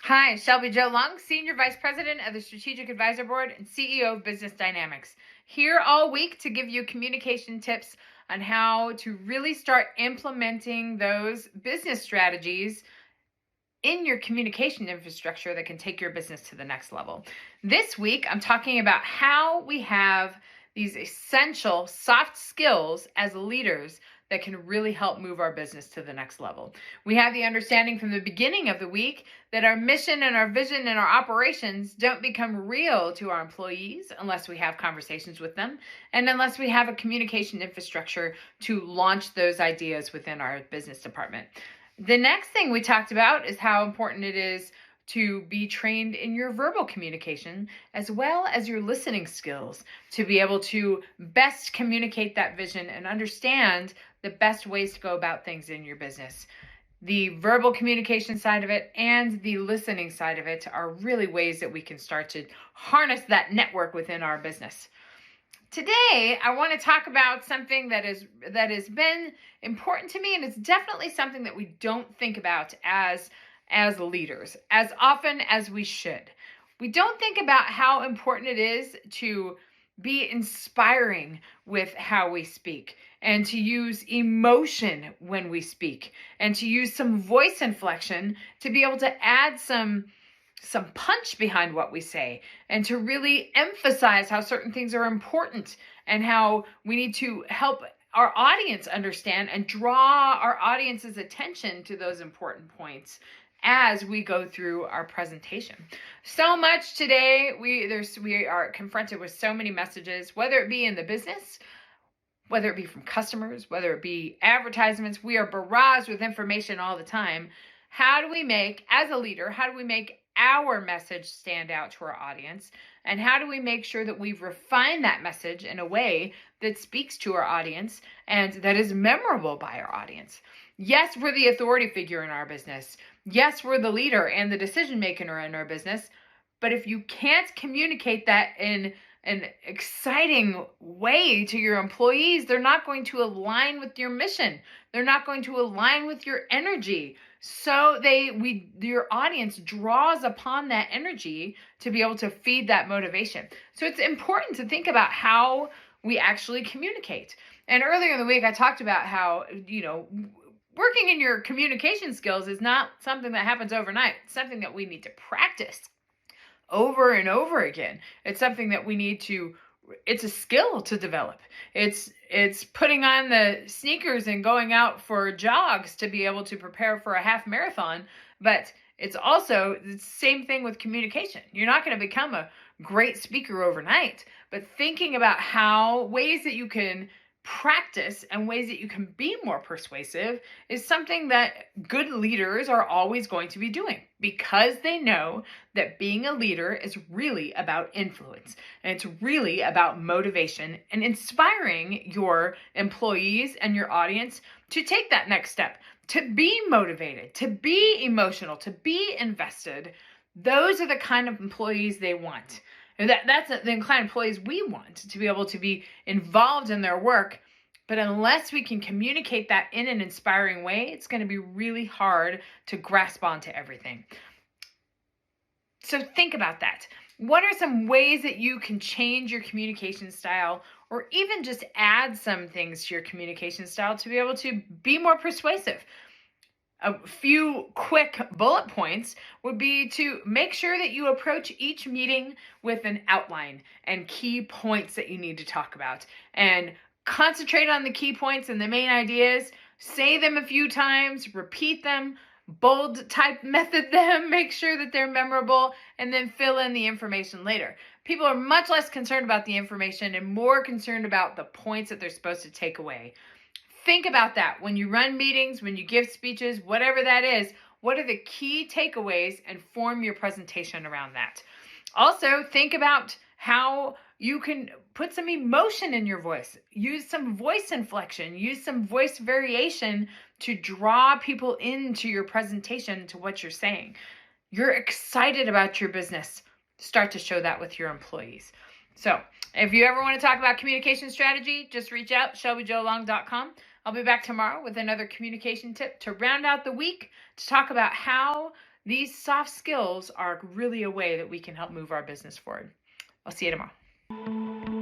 Hi, Shelby Jo Long, Senior Vice President of the Strategic Advisor Board and CEO of Business Dynamics. Here all week to give you communication tips on how to really start implementing those business strategies in your communication infrastructure that can take your business to the next level. This week, I'm talking about how we have these essential soft skills as leaders that can really help move our business to the next level. We have the understanding from the beginning of the week that our mission and our vision and our operations don't become real to our employees unless we have conversations with them and unless we have a communication infrastructure to launch those ideas within our business department. The next thing we talked about is how important it is to be trained in your verbal communication as well as your listening skills to be able to best communicate that vision and understand the best ways to go about things in your business. The verbal communication side of it and the listening side of it are really ways that we can start to harness that network within our business. Today, I want to talk about something that has been important to me, and it's definitely something that we don't think about as leaders as often as we should. We don't think about how important it is to be inspiring with how we speak and to use emotion when we speak and to use some voice inflection to be able to add some punch behind what we say and to really emphasize how certain things are important and how we need to help our audience understand and draw our audience's attention to those important points as we go through our presentation. So much today, we are confronted with so many messages, whether it be in the business, whether it be from customers, whether it be advertisements. We are barraged with information all the time. How do we make, as a leader, our message stand out to our audience? And how do we make sure that we've refined that message in a way that speaks to our audience and that is memorable by our audience? Yes, we're the authority figure in our business. Yes, we're the leader and the decision maker in our business. But if you can't communicate that in an exciting way to your employees, they're not going to align with your mission. They're not going to align with your energy. So your audience draws upon that energy to be able to feed that motivation. So it's important to think about how we actually communicate. And earlier in the week, I talked about how, working in your communication skills is not something that happens overnight. It's something that we need to practice over and over again. It's something that it's a skill to develop. It's putting on the sneakers and going out for jogs to be able to prepare for a half marathon, but it's also the same thing with communication. You're not going to become a great speaker overnight, but thinking about ways that you can practice and ways that you can be more persuasive is something that good leaders are always going to be doing because they know that being a leader is really about influence and it's really about motivation and inspiring your employees and your audience to take that next step, to be motivated, to be emotional, to be invested. Those are the kind of employees they want. And that's the kind of employees we want to be able to be involved in their work. But unless we can communicate that in an inspiring way, it's going to be really hard to grasp onto everything. So think about that. What are some ways that you can change your communication style or even just add some things to your communication style to be able to be more persuasive? A few quick bullet points would be to make sure that you approach each meeting with an outline and key points that you need to talk about and concentrate on the key points and the main ideas. Say them a few times, repeat them, bold type method them, make sure that they're memorable, and then fill in the information later. People are much less concerned about the information and more concerned about the points that they're supposed to take away. Think about that when you run meetings, when you give speeches, whatever that is. What are the key takeaways and form your presentation around that? Also, think about how you can put some emotion in your voice. Use some voice inflection. Use some voice variation to draw people into your presentation, to what you're saying. You're excited about your business. Start to show that with your employees. So if you ever want to talk about communication strategy, just reach out, shelbyjolong.com. I'll be back tomorrow with another communication tip to round out the week to talk about how These soft skills are really a way that we can help move our business forward. I'll see you tomorrow.